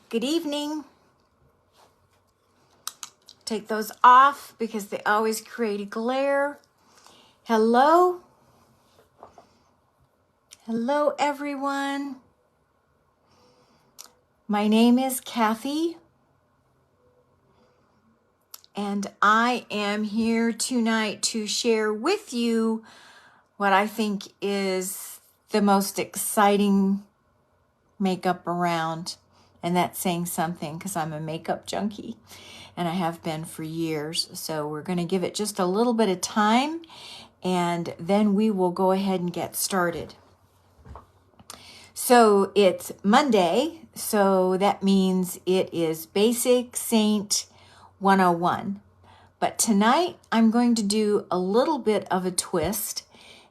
Good evening. Take those off because they always create a glare. Hello. Hello, everyone. My name is Kathy, and I am here tonight to share with you what I think is the most exciting makeup around. And that's saying something because I'm a makeup junkie and I have been for years. So we're going to give it just a little bit of time and then we will go ahead and get started. So it's Monday, so that means it is Basic Saint 101. But tonight I'm going to do a little bit of a twist,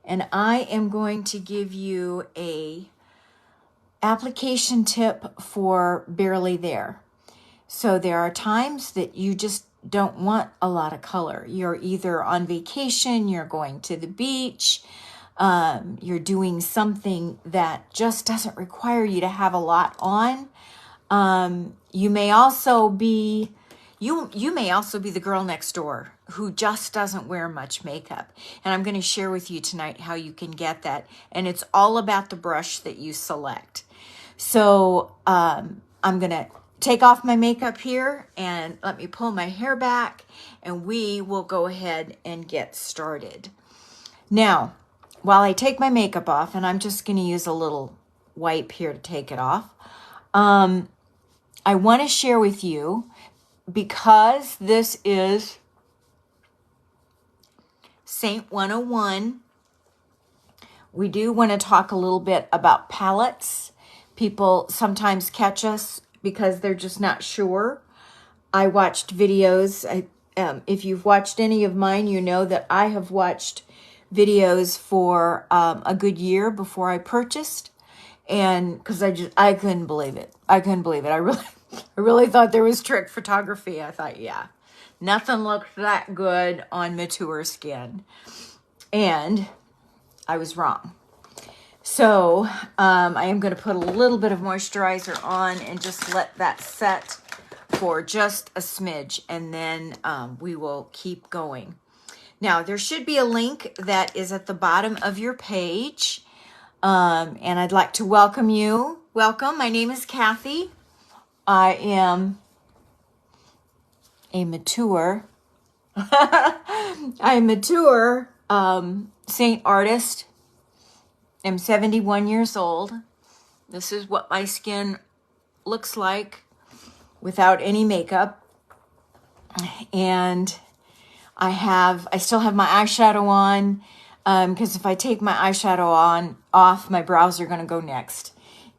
and I am going to give you a application tip for Barely There. So there are times that you just don't want a lot of color. You're either on vacation, you're going to the beach, you're doing something that just doesn't require you to have a lot on. You may also be the girl next door who just doesn't wear much makeup. And I'm going to share with you tonight how you can get that. And it's all about the brush that you select. So I'm going to take off my makeup here and let me pull my hair back and we will go ahead and get started. Now, while I take my makeup off, and I'm just going to use a little wipe here to take it off, I want to share with you, because this is Saint 101, we do want to talk a little bit about palettes. People sometimes catch us because they're just not sure. I watched videos. If you've watched any of mine, you know that I have watched videos for a good year before I purchased. And because I couldn't believe it. I really thought there was trick photography. I thought, yeah, nothing looked that good on mature skin. And I was wrong. So I am going to put a little bit of moisturizer on and just let that set for just a smidge. And then we will keep going. Now, there should be a link that is at the bottom of your page. And I'd like to welcome you. Welcome. My name is Kathy. I am a mature saint artist. I'm 71 years old. This is what my skin looks like without any makeup. And I still have my eyeshadow on, because if I take my eyeshadow off, my brows are going to go next.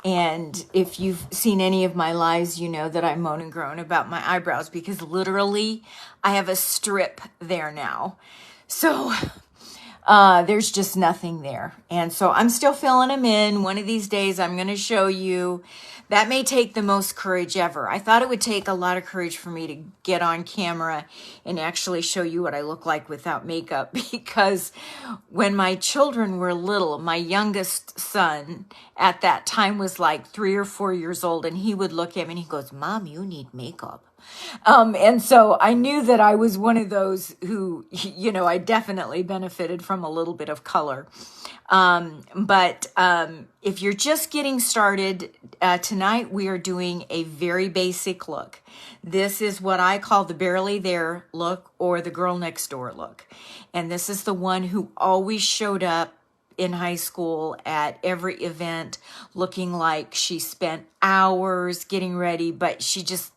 And if you've seen any of my lives, you know that I moan and groan about my eyebrows because literally I have a strip there now. So there's just nothing there. And so I'm still filling them in. One of these days I'm going to show you. That may take the most courage ever. I thought it would take a lot of courage for me to get on camera and actually show you what I look like without makeup, because when my children were little, my youngest son at that time was like 3 or 4 years old, and he would look at me and he goes, "Mom, you need makeup." And so I knew that I was one of those who, I definitely benefited from a little bit of color. But if you're just getting started, tonight we are doing a very basic look. This is what I call the Barely There look, or the girl next door look. And this is the one who always showed up in high school at every event looking like she spent hours getting ready, but she just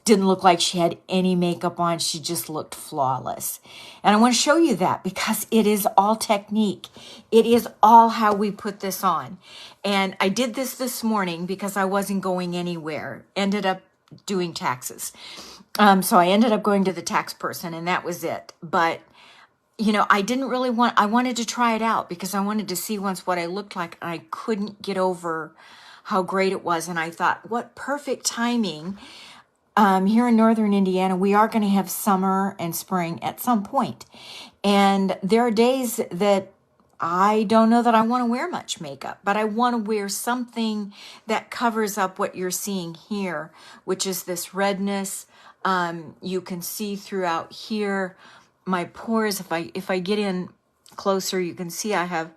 didn't look like she had any makeup on. She just looked flawless. And I want to show you that because it is all technique. It is all how we put this on. And I did this morning because I wasn't going anywhere. Ended up doing taxes. So I ended up going to the tax person and that was it. But I didn't really I wanted to try it out because I wanted to see once what I looked like. And I couldn't get over how great it was. And I thought, what perfect timing. Here in northern Indiana, we are going to have summer and spring at some point. And there are days that I don't know that I want to wear much makeup, but I want to wear something that covers up what you're seeing here, which is this redness. You can see throughout here my pores. If I get in closer, you can see I have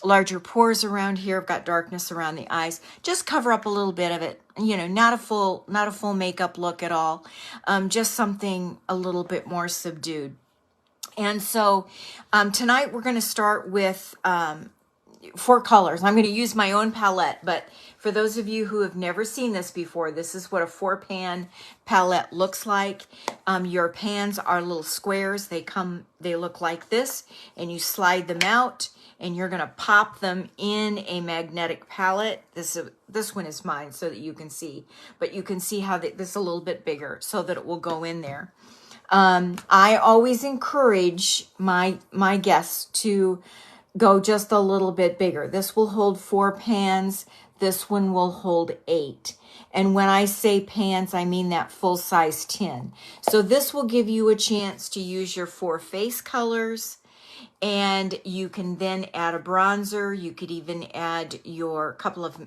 larger pores around here. I've got darkness around the eyes. Just cover up a little bit of it. You know, not a full makeup look at all. Just something a little bit more subdued. And so tonight we're going to start with 4 colors. I'm going to use my own palette, but for those of you who have never seen this before, this is what a 4-pan palette looks like. Your pans are little squares. They look like this, and you slide them out, and you're going to pop them in a magnetic palette. This one is mine so that you can see, but you can see how this is a little bit bigger so that it will go in there. I always encourage my guests to go just a little bit bigger. This will hold 4 pans. This one will hold 8. And when I say pans, I mean that full-size tin. So this will give you a chance to use your 4 face colors, and you can then add a bronzer. You could even add your couple of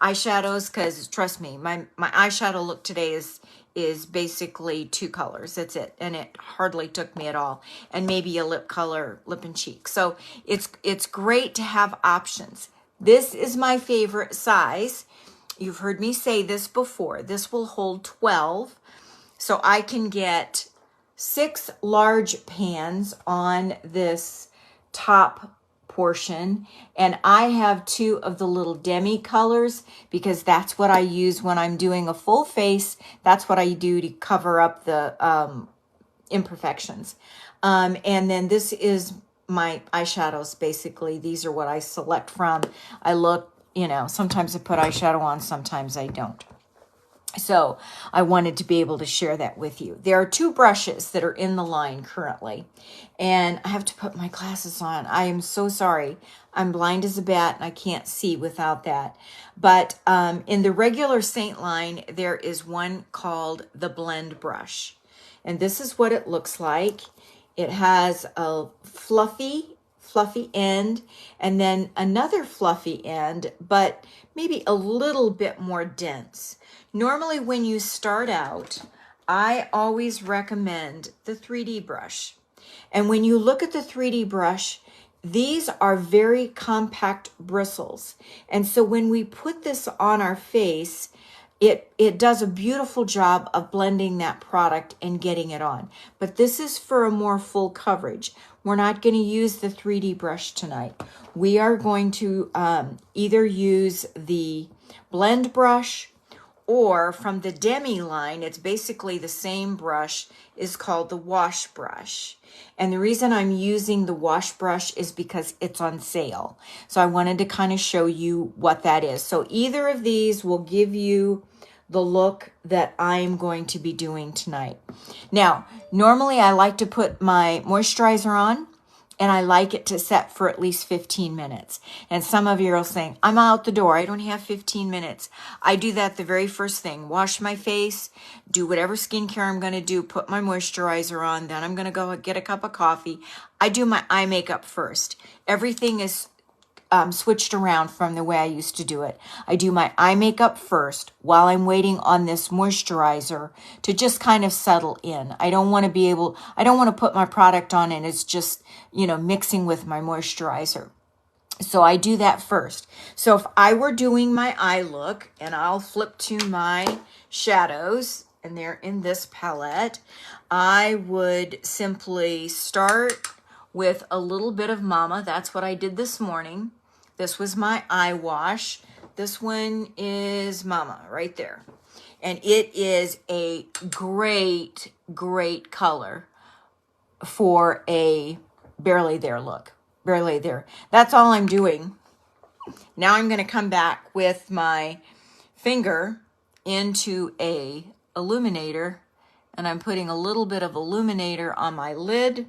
eyeshadows, because trust me, my eyeshadow look today is basically 2 colors. That's it. And it hardly took me at all. And maybe a lip color, lip and cheek. So it's great to have options. This is my favorite size. You've heard me say this before. This will hold 12. So I can get 6 large pans on this top portion, and I have 2 of the little demi colors because that's what I use when I'm doing a full face. That's what I do to cover up the imperfections. And then this is my eyeshadows. Basically, these are what I select from. I look, you know, sometimes I put eyeshadow on, sometimes I don't. So I wanted to be able to share that with you. There are 2 brushes that are in the line currently, and I have to put my glasses on. I am so sorry. I'm blind as a bat and I can't see without that. But in the regular Saint line, there is one called the Blend brush. And this is what it looks like. It has a fluffy end, and then another fluffy end, but maybe a little bit more dense. Normally when you start out, I always recommend the 3D brush. And when you look at the 3D brush, these are very compact bristles. And so when we put this on our face, it does a beautiful job of blending that product and getting it on. But this is for a more full coverage. We're not going to use the 3D brush tonight. We are going to either use the Blend brush, or from the Demi line, it's basically the same brush, is called the Wash brush. And the reason I'm using the Wash brush is because it's on sale. So I wanted to kind of show you what that is. So either of these will give you the look that I'm going to be doing tonight. Now, normally I like to put my moisturizer on, and I like it to set for at least 15 minutes. And some of you are saying, I'm out the door. I don't have 15 minutes. I do that the very first thing. Wash my face, do whatever skincare I'm going to do, put my moisturizer on. Then I'm going to go get a cup of coffee. I do my eye makeup first. Everything is switched around from the way I used to do it. I do my eye makeup first while I'm waiting on this moisturizer to just kind of settle in. I don't want to put my product on and it's just, you know, mixing with my moisturizer. So I do that first. So if I were doing my eye look, and I'll flip to my shadows, and they're in this palette, I would simply start with a little bit of Mama. That's what I did this morning. This was my eye wash. This one is Mama right there. And it is a great, great color for a barely there look. Barely there. That's all I'm doing. Now I'm going to come back with my finger into a illuminator, and I'm putting a little bit of illuminator on my lid,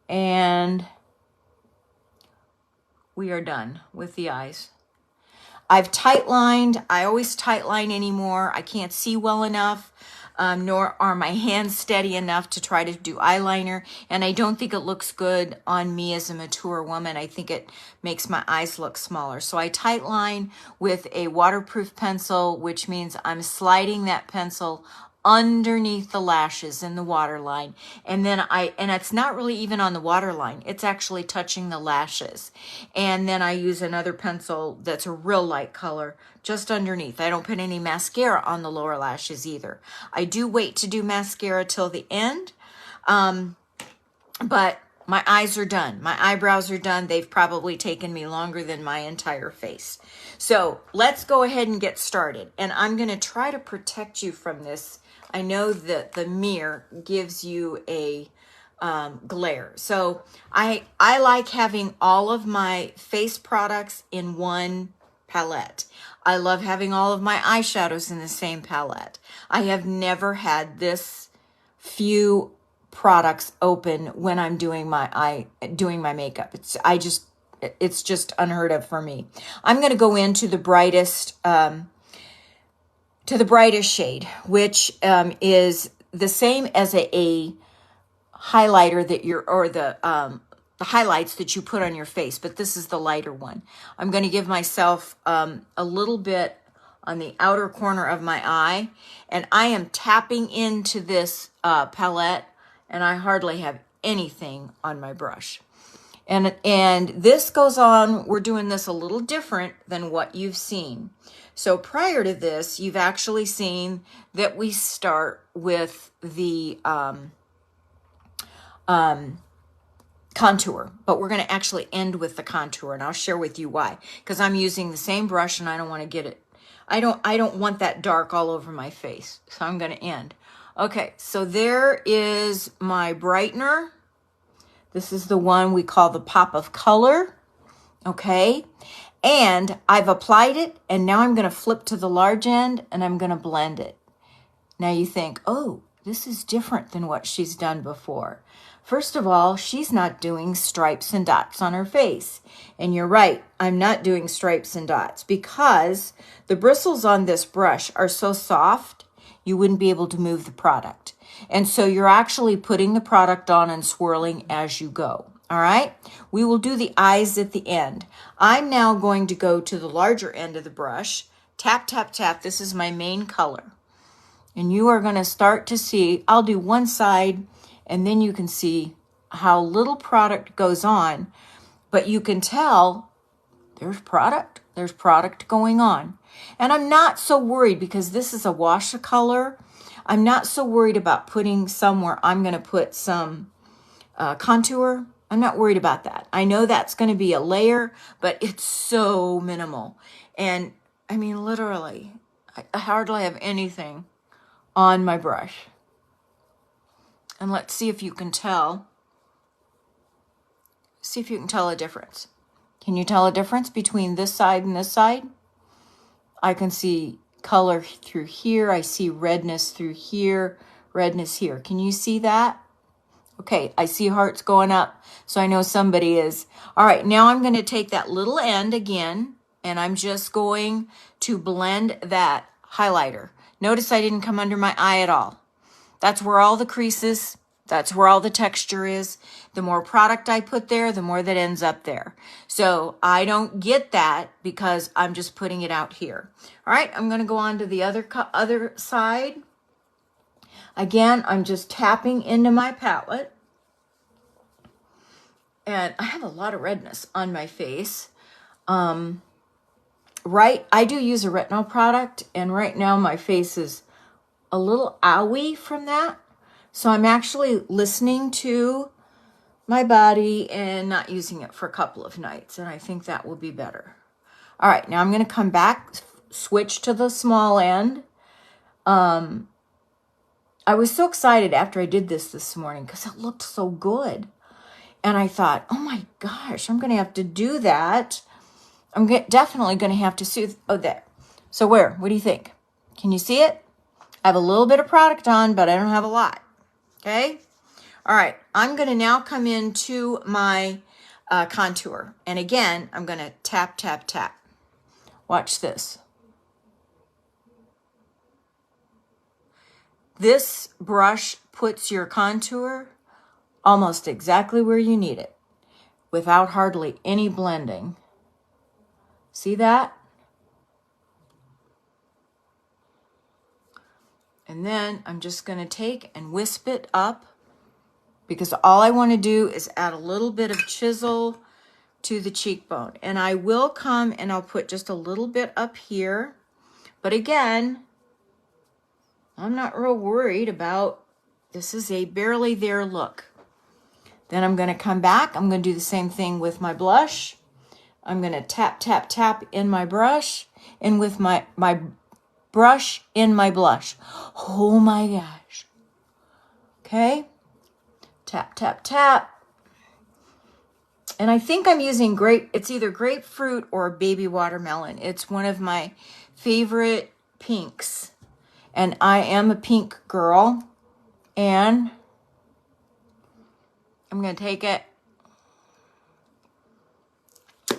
and we are done with the eyes. I've tight lined. I always tight line anymore. I can't see well enough. nor are my hands steady enough to try to do eyeliner. And I don't think it looks good on me as a mature woman. I think it makes my eyes look smaller. So I tight line with a waterproof pencil, which means I'm sliding that pencil underneath the lashes in the waterline. And then and it's not really even on the waterline. It's actually touching the lashes. And then I use another pencil that's a real light color just underneath. I don't put any mascara on the lower lashes either. I do wait to do mascara till the end. But my eyes are done. My eyebrows are done. They've probably taken me longer than my entire face. So let's go ahead and get started. And I'm going to try to protect you from this. I know that the mirror gives you a glare. So I like having all of my face products in one palette. I love having all of my eyeshadows in the same palette. I have never had this few products open when I'm doing my makeup. It's just unheard of for me. I'm going to go into the brightest shade, which is the same as a highlighter that the highlights that you put on your face, but this is the lighter one. I'm going to give myself a little bit on the outer corner of my eye, and I am tapping into this palette, and I hardly have anything on my brush. And this goes on, we're doing this a little different than what you've seen. So prior to this, you've actually seen that we start with the contour, but we're going to actually end with the contour, and I'll share with you why. Because I'm using the same brush and I don't want to get it. I don't want that dark all over my face. So I'm going to end. Okay, so there is my brightener. This is the one we call the Pop of Color. Okay, and I've applied it, and now I'm going to flip to the large end and I'm going to blend it. Now you think, oh, this is different than what she's done before. First of all, she's not doing stripes and dots on her face. And you're right, I'm not doing stripes and dots because the bristles on this brush are so soft, you wouldn't be able to move the product. And so you're actually putting the product on and swirling as you go. All right, we will do the eyes at the end. I'm now going to go to the larger end of the brush. Tap, tap, tap. This is my main color. And you are going to start to see, I'll do one side, and then you can see how little product goes on. But you can tell there's product going on. And I'm not so worried because this is a watercolor. I'm not so worried about putting somewhere I'm going to put some contour. I'm not worried about that. I know that's going to be a layer, but it's so minimal. And I mean, literally, I hardly have anything on my brush. And let's see if you can tell. See if you can tell a difference. Can you tell a difference between this side and this side? I can see color through here. I see redness through here, redness here. Can you see that? Okay, I see hearts going up, so I know somebody is. All right, now I'm going to take that little end again, and I'm just going to blend that highlighter. Notice I didn't come under my eye at all. That's where all the creases, that's where all the texture is. The more product I put there, the more that ends up there. So I don't get that because I'm just putting it out here. All right, I'm going to go on to the other side. Again, I'm just tapping into my palette. And I have a lot of redness on my face. I do use a retinol product, and right now my face is a little owy from that. So I'm actually listening to my body and not using it for a couple of nights, and I think that will be better. All right, now I'm going to come back, switch to the small end. I was so excited after I did this morning because it looked so good. And I thought, oh my gosh, I'm going to have to do that. I'm definitely going to have to soothe. Oh, there. So where? What do you think? Can you see it? I have a little bit of product on, but I don't have a lot. Okay? All right. I'm going to now come into my contour. And again, I'm going to tap, tap, tap. Watch this. This brush puts your contour almost exactly where you need it without hardly any blending. See that? And then I'm just going to take and wisp it up, because all I want to do is add a little bit of chisel to the cheekbone. And I will come and I'll put just a little bit up here. But again, I'm not real worried about, this is a barely there look. Then I'm going to come back. I'm going to do the same thing with my blush. I'm going to tap, tap, tap in my brush and with my brush in my blush. Oh my gosh. Okay. Tap, tap, tap. And I think I'm using it's either grapefruit or baby watermelon. It's one of my favorite pinks. And I am a pink girl. And I'm going to take it,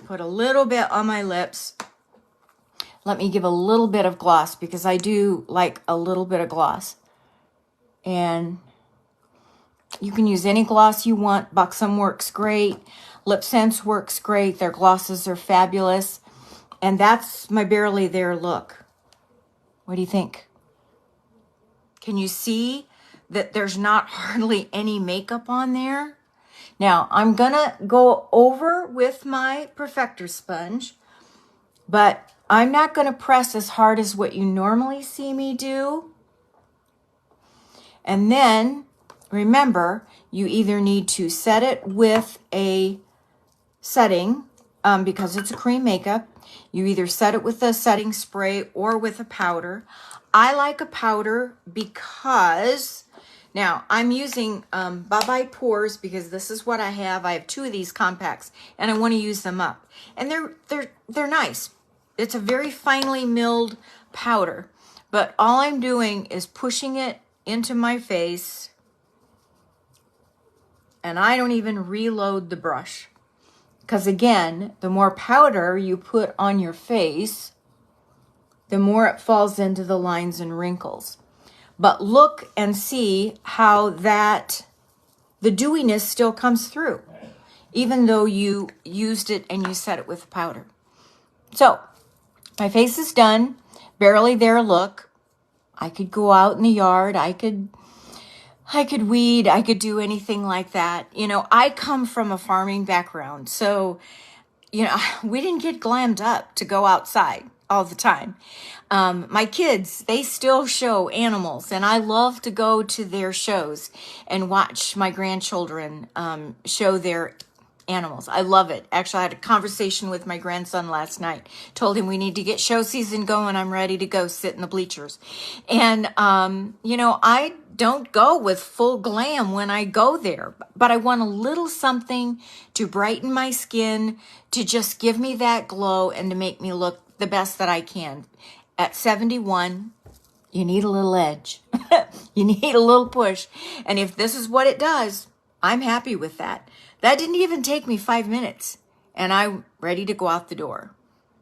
put a little bit on my lips. Let me give a little bit of gloss, because I do like a little bit of gloss. And you can use any gloss you want. Buxom works great. Lip Sense works great. Their glosses are fabulous. And that's my barely there look. What do you think? Can you see that there's not hardly any makeup on there? Now, I'm going to go over with my Perfector sponge, but I'm not going to press as hard as what you normally see me do. And then, remember, you either need to set it with a setting, because it's a cream makeup. You either set it with a setting spray or with a powder. I like a powder because, now I'm using Bye Bye Pores, because this is what I have. I have 2 of these compacts and I want to use them up. And they're nice. It's a very finely milled powder, but all I'm doing is pushing it into my face, and I don't even reload the brush. Because again, the more powder you put on your face, the more it falls into the lines and wrinkles. But look and see how the dewiness still comes through, even though you used it and you set it with powder. So, my face is done. Barely there look. I could go out in the yard. I could weed. I could do anything like that. You know, I come from a farming background. So, you know, we didn't get glammed up to go outside all the time. My kids, they still show animals, and I love to go to their shows and watch my grandchildren show their animals. I love it. Actually, I had a conversation with my grandson last night. Told him we need to get show season going. I'm ready to go sit in the bleachers. And, you know, I don't go with full glam when I go there, but I want a little something to brighten my skin, to just give me that glow and to make me look the best that I can. At 71, you need a little edge. You need a little push. And if this is what it does, I'm happy with that. That didn't even take me 5 minutes, and I'm ready to go out the door.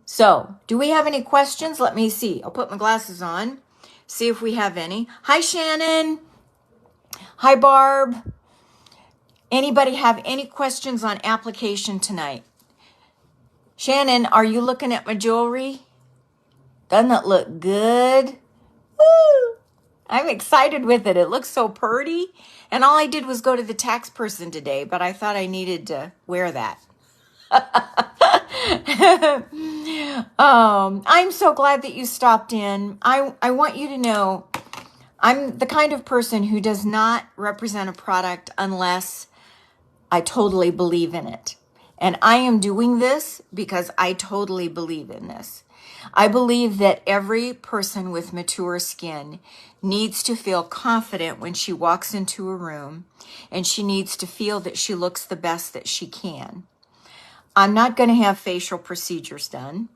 So, do we have any questions? Let me see. I'll put my glasses on, see if we have any. Hi, Shannon. Hi, Barb. Anybody have any questions on application tonight? Shannon, are you looking at my jewelry? Doesn't it look good? Woo! I'm excited with it. It looks so pretty. And all I did was go to the tax person today, but I thought I needed to wear that. I'm so glad that you stopped in. I want you to know I'm the kind of person who does not represent a product unless I totally believe in it. And I am doing this because I totally believe in this. I believe that every person with mature skin needs to feel confident when she walks into a room, and she needs to feel that she looks the best that she can. I'm not going to have facial procedures done.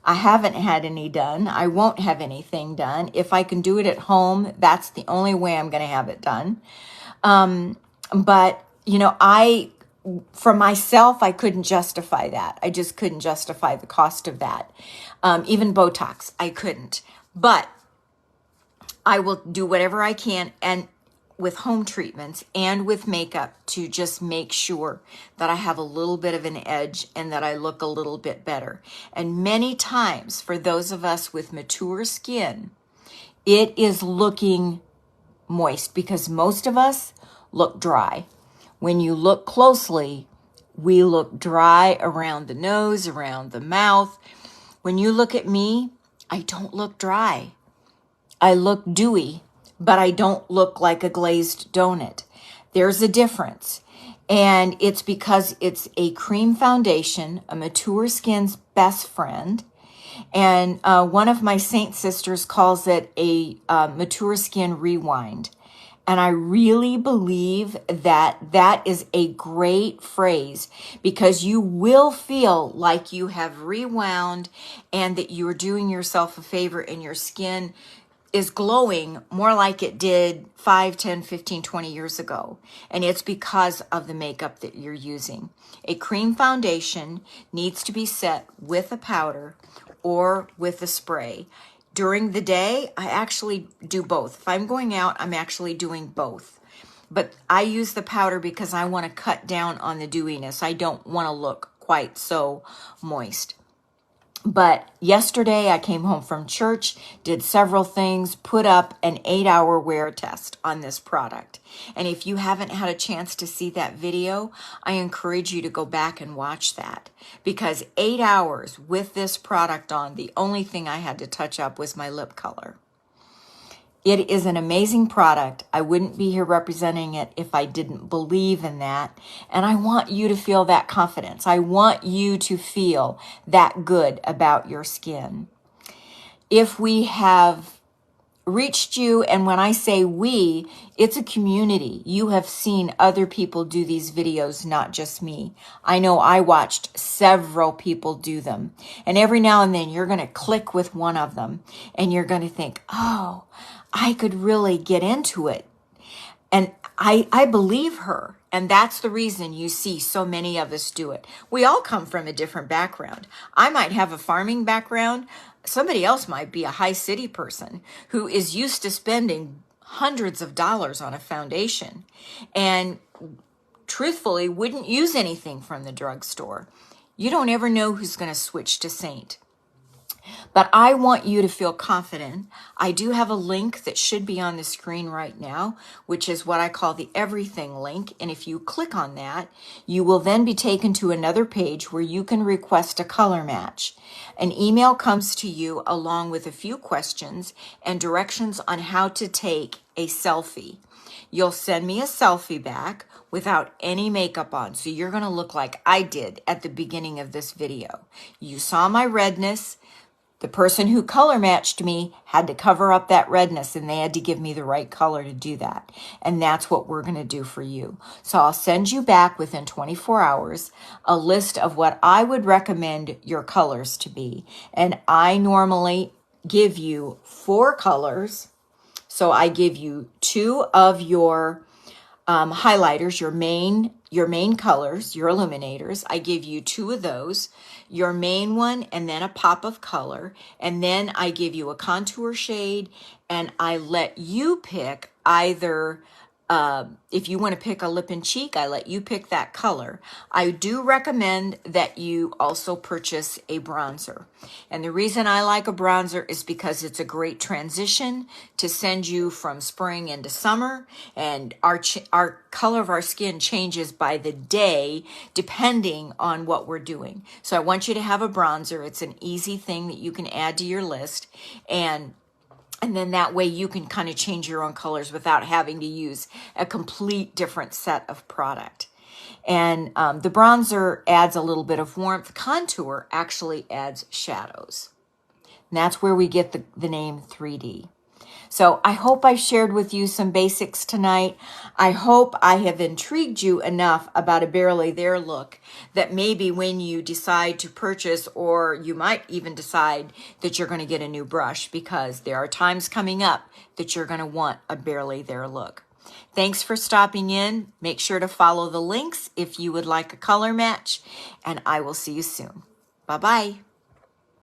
I haven't had any done. I won't have anything done. If I can do it at home, that's the only way I'm going to have it done. But, you know, for myself, I couldn't justify that. I just couldn't justify the cost of that. Even Botox, I couldn't. But I will do whatever I can and with home treatments and with makeup to just make sure that I have a little bit of an edge and that I look a little bit better. And many times for those of us with mature skin, it is looking moist because most of us look dry. When you look closely, we look dry around the nose, around the mouth. When you look at me, I don't look dry. I look dewy, but I don't look like a glazed donut. There's a difference. And it's because it's a cream foundation, a mature skin's best friend. And one of my Saint sisters calls it a mature skin rewind. And I really believe that that is a great phrase because you will feel like you have rewound and that you are doing yourself a favor and your skin is glowing more like it did 5, 10, 15, 20 years ago. And it's because of the makeup that you're using. A cream foundation needs to be set with a powder or with a spray. During the day, I actually do both. If I'm going out, I'm actually doing both. But I use the powder because I want to cut down on the dewiness. I don't want to look quite so moist. But yesterday I came home from church, did several things, put up an 8-hour wear test on this product. And if you haven't had a chance to see that video, I encourage you to go back and watch that. Because 8 hours with this product on, the only thing I had to touch up was my lip color. It is an amazing product. I wouldn't be here representing it if I didn't believe in that. And I want you to feel that confidence. I want you to feel that good about your skin. If we have reached you, and when I say we, it's a community. You have seen other people do these videos, not just me. I know I watched several people do them. And every now and then you're going to click with one of them and you're going to think, oh, I could really get into it. And I believe her. And that's the reason you see so many of us do it. We all come from a different background. I might have a farming background. Somebody else might be a high city person who is used to spending hundreds of dollars on a foundation and truthfully wouldn't use anything from the drugstore. You don't ever know who's going to switch to Saint. But I want you to feel confident. I do have a link that should be on the screen right now, which is what I call the everything link. And if you click on that, you will then be taken to another page where you can request a color match. An email comes to you along with a few questions and directions on how to take a selfie. You'll send me a selfie back without any makeup on. So you're going to look like I did at the beginning of this video. You saw my redness. The person who color matched me had to cover up that redness and they had to give me the right color to do that. And that's what we're going to do for you. So I'll send you back within 24 hours a list of what I would recommend your colors to be. And I normally give you 4 colors. So I give you 2 of your highlighters, your main colors, your illuminators. I give you 2 of those, your main one, and then a pop of color. And then I give you a contour shade, and I let you pick either, if you want to pick a lip and cheek, I let you pick that color. I do recommend that you also purchase a bronzer. And the reason I like a bronzer is because it's a great transition to send you from spring into summer. And our color of our skin changes by the day depending on what we're doing. So I want you to have a bronzer. It's an easy thing that you can add to your list. And then that way you can kind of change your own colors without having to use a complete different set of product. And the bronzer adds a little bit of warmth. Contour actually adds shadows. And that's where we get the name 3D. So I hope I shared with you some basics tonight. I hope I have intrigued you enough about a Barely There look that maybe when you decide to purchase, or you might even decide that you're going to get a new brush, because there are times coming up that you're going to want a Barely There look. Thanks for stopping in. Make sure to follow the links if you would like a color match, and I will see you soon. Bye-bye.